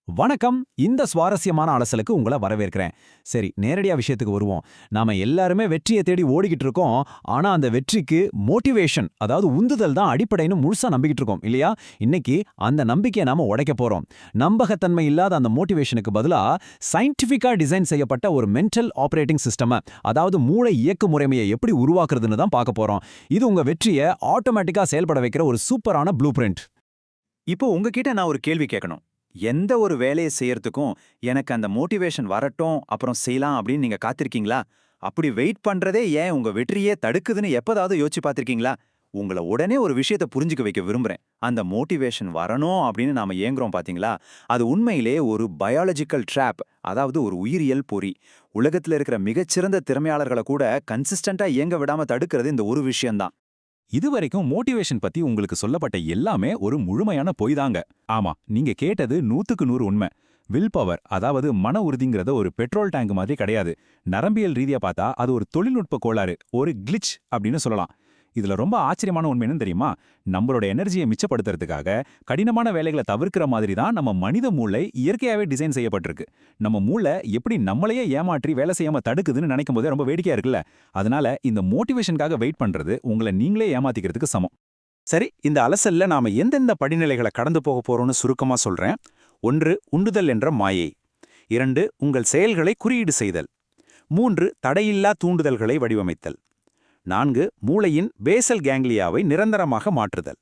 வணக்கம். இந்த சுவாரஸ்யமான அலசலுக்கு உங்களை வரவேற்கிறேன். சரி, நேரடியா விஷயத்துக்கு வருவோம். நாம எல்லாருமே வெற்றியை தேடி ஓடிக்கிட்டு இருக்கோம். ஆனா அந்த வெற்றிக்கு மோட்டிவேஷன், அதாவது உந்துதல் தான் அடிப்படைன்னு முழுசா நம்பிக்கிட்டு இருக்கோம் இல்லையா? இன்னைக்கு அந்த நம்பிக்கையை நாம உடைக்க போறோம். நம்பகத்தன்மை இல்லாத அந்த மோட்டிவேஷனுக்கு பதிலா சயின்டிஃபிக்கா டிசைன் செய்யப்பட்ட ஒரு மென்டல் ஆபரேட்டிங் சிஸ்டம், அதாவது மூளை இயக்கு முறைமையை எப்படி உருவாக்குறதுன்னு தான் பார்க்க போறோம். இது உங்க வெற்றியை ஆட்டோமேட்டிக்கா செயல்பட வைக்கிற ஒரு சூப்பரான ப்ளூ பிரிண்ட். இப்போ உங்ககிட்ட நான் ஒரு கேள்வி கேட்கணும். எந்த ஒரு வேலையை செய்யறதுக்கும் எனக்கு அந்த மோட்டிவேஷன் வரட்டும் அப்புறம் செய்யலாம் அப்படின்னு நீங்க காத்திருக்கீங்களா? அப்படி வெயிட் பண்றதே ஏன் உங்க வெற்றியே தடுக்குதுன்னு எப்பதாவது யோசிச்சு பார்த்திருக்கீங்களா? உங்கள உடனே ஒரு விஷயத்த புரிஞ்சுக்க வைக்க விரும்புறேன். அந்த மோட்டிவேஷன் வரணும் அப்படின்னு நாம ஏங்குறோம் பாத்தீங்களா? அது உண்மையிலே ஒரு பயாலஜிக்கல் ட்ராப், அதாவது ஒரு உயிரியல் பொறி. உலகத்துல இருக்கிற மிகச்சிறந்த திறமையாளர்களை கூட கன்சிஸ்டன்டா இயங்க விடாம தடுக்கிறது இந்த ஒரு விஷயம்தான். இதுவரைக்கும் மோட்டிவேஷன் பத்தி உங்களுக்கு சொல்லப்பட்ட எல்லாமே ஒரு முழுமையான பொய் தாங்க. ஆமா, நீங்க கேட்டது 100க்கு 100 உண்மை. வில் பவர், அதாவது மன உறுதிங்கிறது ஒரு பெட்ரோல் டேங்க் மாதிரி கிடையாது. நரம்பியல் ரீதியா பார்த்தா அது ஒரு தொழில்நுட்ப கோளாறு, ஒரு கிளிச் அப்படின்னு சொல்லலாம். இதுல ரொம்ப ஆச்சரியமான உண்மை என்னன்னு தெரியுமா? நம்மளோட எனர்ஜியை மிச்சப்படுத்துறதுக்காக கடினமான வேலைகளை தவிர்க்கிற மாதிரி தான் நம்ம மனித மூளை இயற்கையாவே டிசைன் செய்யப்பட்டிருக்கு. நம்ம மூளை எப்படி நம்மளையே ஏமாற்றி வேலை செய்யாம தடுக்குதுன்னு நினைக்கும் போதே ரொம்ப வேடிக்கையா இருக்குல்ல? அதனால இந்த மோட்டிவேஷனுக்காக வெயிட் பண்றது உங்களை நீங்களே ஏமாத்திக்கிறதுக்கு சமம். சரி, இந்த அலசல்ல நாம எந்தெந்த படிநிலைகளை கடந்து போக போறோம்னு சுருக்கமா சொல்றேன். 1. உண்டுதல் என்ற மாயை. 2. உங்கள் செயல்களை குறியீடு செய்தல். 3. தடையில்லா தூண்டுதல்களை வடிவமைத்தல். 4. மூளையின் பேசல் கேங்லியாவை நிரந்தரமாக மாற்றுதல்.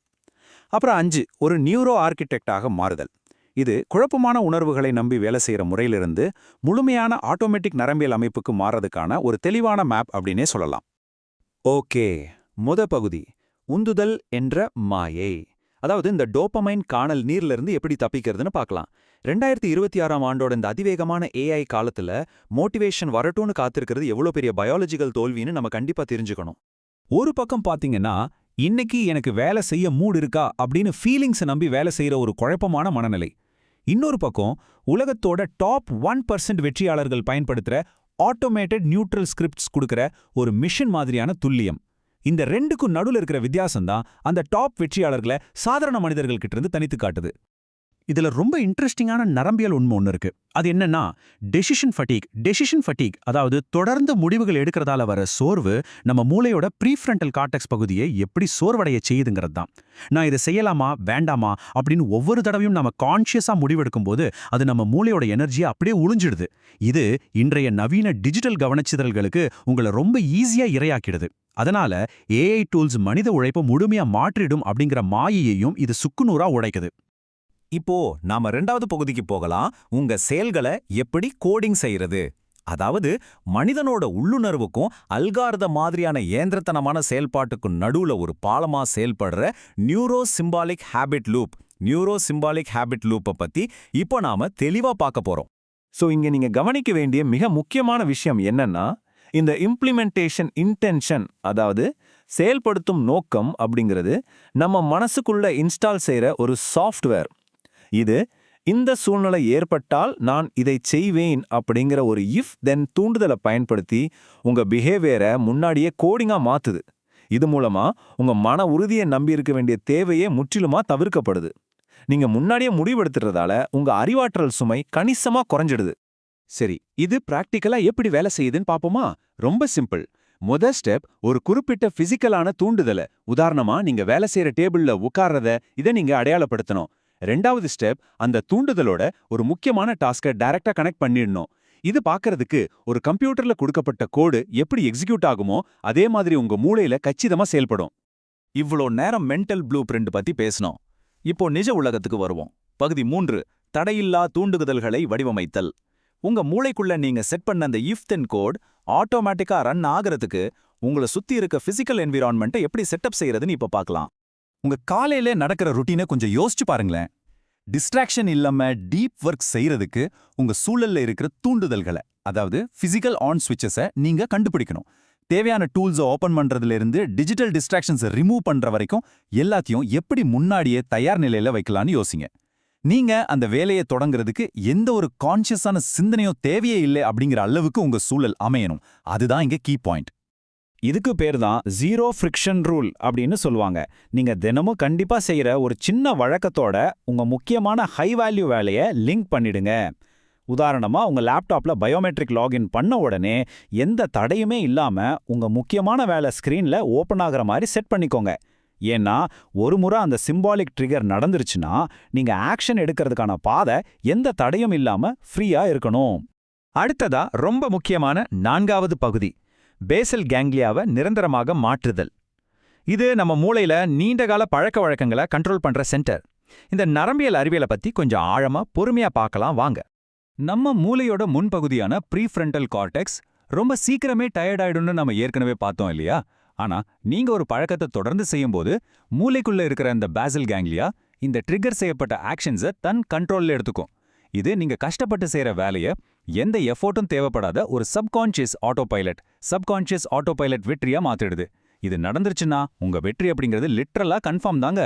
அப்புறம் 5. ஒரு நியூரோ ஆர்கிடெக்டாக மாறுதல். இது குழப்பமான உணர்வுகளை நம்பி வேலை செய்யற முறையிலிருந்து முழுமையான ஆட்டோமேட்டிக் நரம்பியல் அமைப்புக்கு மாறதுக்கான ஒரு தெளிவான மேப் அப்படின்னே சொல்லலாம். ஓகே, பகுதி உந்துதல் என்ற மாயை. அதாவது இந்த டோபமைன் காணல் நீர்ல இருந்து எப்படி தப்பிக்கிறதுன்னு பார்க்கலாம். 2026ஆம் ஆண்டோட இந்த அதிவேகமான ஏஐ காலத்துல மோட்டிவேஷன் வரட்டும்னு காத்திருக்கிறது எவ்வளவு பெரிய பயாலஜிக்கல் தோல்வின்னு நம்ம கண்டிப்பா தெரிஞ்சுக்கணும். ஒரு பக்கம் பாத்தீங்கன்னா, இன்னைக்கு எனக்கு வேலை செய்ய மூட் இருக்கா அப்படின்னு ஃபீலிங்ஸை நம்பி வேலை செய்யற ஒரு குழப்பமான மனநிலை. இன்னொரு பக்கம், உலகத்தோட டாப் 1% வெற்றியாளர்கள் பயன்படுத்துற ஆட்டோமேட்டட் நியூட்ரல் ஸ்கிரிப்ட்ஸ் கொடுக்கிற ஒரு மிஷன் மாதிரியான துல்லியம். இந்த ரெண்டுக்கும் நடுவில் இருக்கிற வித்தியாசம் தான் அந்த டாப் வெற்றியாளர்களை சாதாரண மனிதர்கள் கிட்ட இருந்து தனித்து காட்டுது. இதுல ரொம்ப இன்ட்ரெஸ்டிங்கான நரம்பியல் உண்மை ஒன்று இருக்கு. அது என்னன்னா டெசிஷன் ஃபட்டீக். அதாவது தொடர்ந்து முடிவுகள் எடுக்கிறதால வர சோர்வு நம்ம மூளையோட ப்ரீஃப்ரண்டல் கார்டெக்ஸ் பகுதியை எப்படி சோர்வடைய செய்யுதுங்கிறது தான். நான் இதை செய்யலாமா வேண்டாமா அப்படின்னு ஒவ்வொரு தடவையும் நம்ம கான்ஷியஸா முடிவெடுக்கும் போது அது நம்ம மூளையோட எனர்ஜியை அப்படியே உழிஞ்சிடுது. இது இன்றைய நவீன டிஜிட்டல் கவனச்சிதறல்களுக்கு உங்களை ரொம்ப ஈஸியா இரையாக்கிடுது. அதனால ஏஐ டூல்ஸ் மனித உழைப்பை முழுமையா மாற்றிடும் அப்படிங்கிற மாயையையும் இது சுக்குநூறா உடைக்குது. இப்போ நாம 2வது பகுதிக்கு போகலாம். உங்க செயல்களை எப்படி கோடிங் செய்யறது. அதாவது மனிதனோட உள்ளுணர்வுக்கும் அல்காரித மாதிரியான ஏந்திரத்தனமான செயல்பாட்டுக்கும் நடுவுல ஒரு பாலமா செயல்படுற நியூரோ சிம்பாலிக் ஹேபிட் லூப்பை பத்தி இப்போ நாம தெளிவா பார்க்க போறோம். இங்க நீங்க கவனிக்க வேண்டிய மிக முக்கியமான விஷயம் என்னன்னா, இந்த இம்ப்ளிமெண்டேஷன் இன்டென்ஷன், அதாவது செயல்படுத்தும் நோக்கம் அப்படிங்கிறது நம்ம மனசுக்குள்ள இன்ஸ்டால் செய்யற ஒரு சாஃப்ட்வேர். இது இந்த சூழ்நிலை ஏற்பட்டால் நான் இதை செய்வேன் அப்படிங்கிற ஒரு இஃப் தென் தூண்டுதலை பயன்படுத்தி உங்க பிஹேவியரை முன்னாடியே கோடிங்கா மாத்துது. இது மூலமா உங்க மன உறுதியை நம்பி இருக்க வேண்டிய தேவையே முற்றிலுமா தவிர்க்கப்படுது. நீங்க முன்னாடியே முடிவெடுத்துறதால உங்க அறிவாற்றல் சுமை கணிசமா குறைஞ்சிடுது. சரி, இது பிராக்டிக்கலா எப்படி வேலை செய்யுதுன்னு பாப்போமா? ரொம்ப சிம்பிள். முதல் ஸ்டெப், ஒரு குறிப்பிட்ட பிசிக்கலான தூண்டுதலை, உதாரணமா நீங்க வேலை செய்யற டேபிள்ல உட்கார்றத, இதை நீங்க அடையாளப்படுத்தணும். 2வது ஸ்டெப், அந்த தூண்டுதலோட ஒரு முக்கியமான டாஸ்கை டைரக்டா கனெக்ட் பண்ணிடணும். இது பார்க்கறதுக்கு ஒரு கம்ப்யூட்டர்ல கொடுக்கப்பட்ட கோடு எப்படி எக்ஸிக்யூட் ஆகுமோ அதே மாதிரி உங்க மூளையில கச்சிதமா செயல்படும். இவ்வளோ நேரம் மென்டல் ப்ளூ பிரிண்ட் பத்தி பேசணும். இப்போ நிஜ உலகத்துக்கு வருவோம். பகுதி 3, தடையில்லா தூண்டுதல்களை வடிவமைத்தல். உங்க மூளைக்குள்ள நீங்க செட் பண்ண அந்த இஃப் தென் கோட் ஆட்டோமேட்டிக்கா ரன் ஆகிறதுக்கு உங்களை சுத்தி இருக்க பிசிக்கல் என்விரான்மெண்ட்டை எப்படி செட்டப் செய்யறதுன்னு இப்ப பார்க்கலாம். உங்க காலையில நடக்கிற ருட்டீனை கொஞ்சம் யோசிச்சு பாருங்களேன். டிஸ்ட்ராக்ஷன் இல்லாம டீப் ஒர்க் செய்யறதுக்கு உங்க சூழல்ல இருக்கிற தூண்டுதல்களை, அதாவது பிசிக்கல் ஆன் ஸ்விட்சஸை நீங்க கண்டுபிடிக்கணும். தேவையான டூல்ஸை ஓபன் பண்றதுல இருந்து டிஜிட்டல் டிஸ்ட்ராக்ஷன்ஸை ரிமூவ் பண்ற வரைக்கும் எல்லாத்தையும் எப்படி முன்னாடியே தயார் நிலையில வைக்கலாம்னு யோசிங்க. நீங்க அந்த வேலையை தொடங்குறதுக்கு எந்த ஒரு கான்ஷியஸான சிந்தனையோ தேவையே இல்லை அப்படிங்கிற அளவுக்கு உங்க சூழல் அமையணும். அதுதான் இங்க கீ பாயிண்ட். இதுக்கு பேர் தான் ஜீரோ ஃப்ரிக்ஷன் ரூல் அப்படின்னு சொல்லுவாங்க. நீங்க தினமும் கண்டிப்பா செய்யற ஒரு சின்ன வழக்கத்தோட உங்க முக்கியமான ஹை வேல்யூ வேலையை லிங்க் பண்ணிடுங்க. உதாரணமா உங்க லேப்டாப்ல பயோமெட்ரிக் லாகின் பண்ண உடனே எந்த தடையுமே இல்லாம உங்க முக்கியமான வேலை ஸ்கிரீன்ல ஓபன் ஆகுற மாதிரி செட் பண்ணிக்கோங்க. ஏன்னா ஒரு முறை அந்த சிம்பாலிக் ட்ரிகர் நடந்துருச்சுன்னா நீங்க ஆக்ஷன் எடுக்கிறதுக்கான பாதை எந்த தடையும் இல்லாம ஃப்ரீயா இருக்கணும். அடுத்ததா ரொம்ப முக்கியமான 4வது பகுதி, பேசல் கேங்லியாவை நிரந்தரமாக மாற்றுதல். இது நம்ம மூளையில நீண்டகால பழக்க வழக்கங்களை கண்ட்ரோல் பண்ற சென்டர். இந்த நரம்பியல் அறிவியலை பத்தி கொஞ்சம் ஆழமா பொறுமையா பார்க்கலாம் வாங்க. நம்ம மூளையோட முன்பகுதியான ப்ரீஃப்ரண்டல் கார்டெக்ஸ் ரொம்ப சீக்கிரமே டயர்ட் ஆயிடும்னு நம்ம ஏற்கனவே பார்த்தோம் இல்லையா? ஆனா நீங்க ஒரு பழக்கத்தை தொடர்ந்து செய்யும்போது மூளைக்குள்ள இருக்கிற இந்த பேசல் கேங்லியா இந்த ட்ரிகர் செய்யப்பட்ட ஆக்ஷன்ஸை தன் கண்ட்ரோல்ல எடுத்துக்கும். இது நீங்க கஷ்டப்பட்டு செய்யற வேலையை எந்த எஃபோர்ட்டும் தேவைப்படாத ஒரு சப்கான்ஷியஸ் ஆட்டோ பைலட் வெற்றியா மாத்திடுது. இது நடந்துருச்சுன்னா உங்க வெற்றி அப்படிங்கிறது லிட்ரலா கன்ஃபார்ம் தாங்க.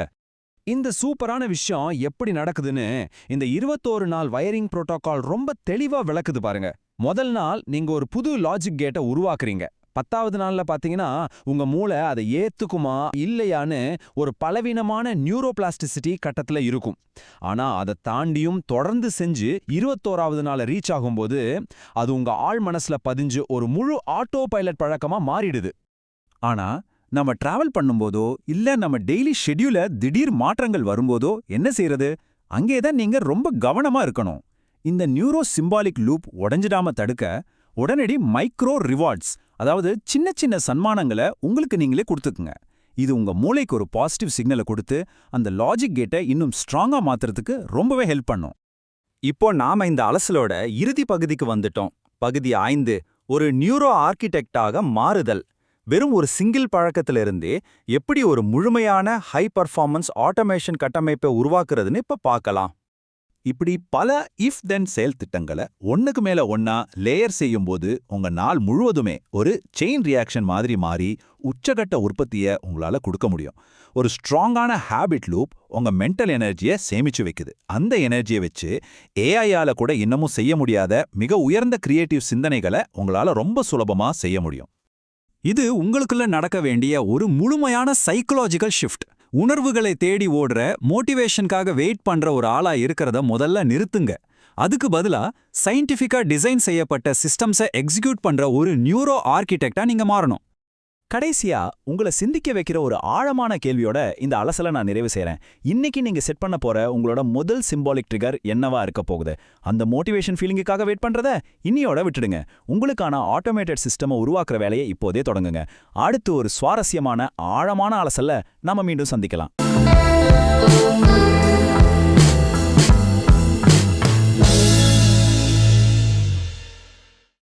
இந்த சூப்பரான விஷயம் எப்படி நடக்குதுன்னு இந்த 21 நாள் வயரிங் புரோட்டோகால் ரொம்ப தெளிவா விளக்குது பாருங்க. முதல் நாள் நீங்க ஒரு புது லாஜிக் கேட்டை உருவாக்குறீங்க. 10வது நாள்ல பாத்தீங்கன்னா உங்க மூளை அதை ஏத்துக்குமா இல்லையான்னு ஒரு பலவீனமான நியூரோபிளாஸ்டிசிட்டி கட்டத்துல இருக்கும். ஆனா அதை தாண்டியும் தொடர்ந்து செஞ்சு 21வது நாள ரீச் ஆகும்போது அது உங்க ஆழ் மனசுல பதிஞ்சு ஒரு முழு ஆட்டோ பைலட் பழக்கமா மாறிடுது. ஆனா நம்ம டிராவல் பண்ணும்போதோ இல்ல நம்ம டெய்லி ஷெட்யூல திடீர் மாற்றங்கள் வரும்போதோ என்ன செய்யறது? அங்கேதான் நீங்க ரொம்ப கவனமா இருக்கணும். இந்த நியூரோ சிம்பாலிக் லூப் உடைஞ்சிடாம தடுக்க உடனடி மைக்ரோ ரிவார்ட்ஸ், அதாவது சின்ன சின்ன சன்மானங்களை உங்களுக்கு நீங்களே கொடுத்துக்குங்க. இது உங்க மூளைக்கு ஒரு பாசிட்டிவ் சிக்னலை கொடுத்து அந்த லாஜிக் கேட்டை இன்னும் ஸ்ட்ராங்கா மாத்துறதுக்கு ரொம்பவே ஹெல்ப் பண்ணும். இப்போ நாம இந்த அலசலோட இறுதி பகுதிக்கு வந்துட்டோம். பகுதி 5, ஒரு நியூரோ ஆர்கிடெக்டாக மாறுதல். வெறும் ஒரு சிங்கிள் பழக்கத்திலிருந்தே எப்படி ஒரு முழுமையான ஹை பர்ஃபார்மன்ஸ் ஆட்டோமேஷன் கட்டமைப்பை உருவாக்குறதுன்னு இப்ப பார்க்கலாம். இப்படி பல இஃப் தென் செயல் திட்டங்களை ஒன்னுக்கு மேல ஒன்னா லேயர் செய்யும்போது உங்க நாள் முழுவதுமே ஒரு செயின் ரியாக்ஷன் மாதிரி மாறி உச்சகட்ட உற்பத்தியை உங்களால கொடுக்க முடியும். ஒரு ஸ்ட்ராங்கான ஹேபிட் லூப் உங்க மென்டல் எனர்ஜியை சேமிச்சு வைக்குது. அந்த எனர்ஜியை வச்சு ஏஐயால கூட இன்னமும் செய்ய முடியாத மிக உயர்ந்த கிரியேட்டிவ் சிந்தனைகளை உங்களால ரொம்ப சுலபமா செய்ய முடியும். இது உங்களுக்குள்ள நடக்க வேண்டிய ஒரு முழுமையான சைக்கலாஜிக்கல் ஷிஃப்ட். உணர்வுகளை தேடி ஓடுற மோட்டிவேஷனுக்காக வெயிட் பண்ற ஒரு ஆளா இருக்கிறத முதல்ல நிறுத்துங்க. அதுக்கு பதிலா சயின்டிஃபிக்கா டிசைன் செய்யப்பட்ட சிஸ்டம்ஸை எக்ஸிக்யூட் பண்ற ஒரு நியூரோ ஆர்கிடெக்டா நீங்க மாறணும். கடைசியா உங்களை சிந்திக்க வைக்கிற ஒரு ஆழமான கேள்வியோட இந்த அலசலை நான் நிறைவு செய்றேன். இன்னைக்கு நீங்க செட் பண்ண போற உங்களோட முதல் சிம்பாலிக் ட்ரிகர் என்னவா இருக்க போகுது? அந்த மோட்டிவேஷன் ஃபீலிங்குக்காக வெயிட் பண்றத இன்னியோட விட்டுடுங்க. உங்களுக்கான ஆட்டோமேட்டட் சிஸ்டமை உருவாக்குற வேலையை இப்போதே தொடங்குங்க. அடுத்து ஒரு சுவாரஸ்யமான ஆழமான அலசல்ல நாம மீண்டும் சந்திக்கலாம்.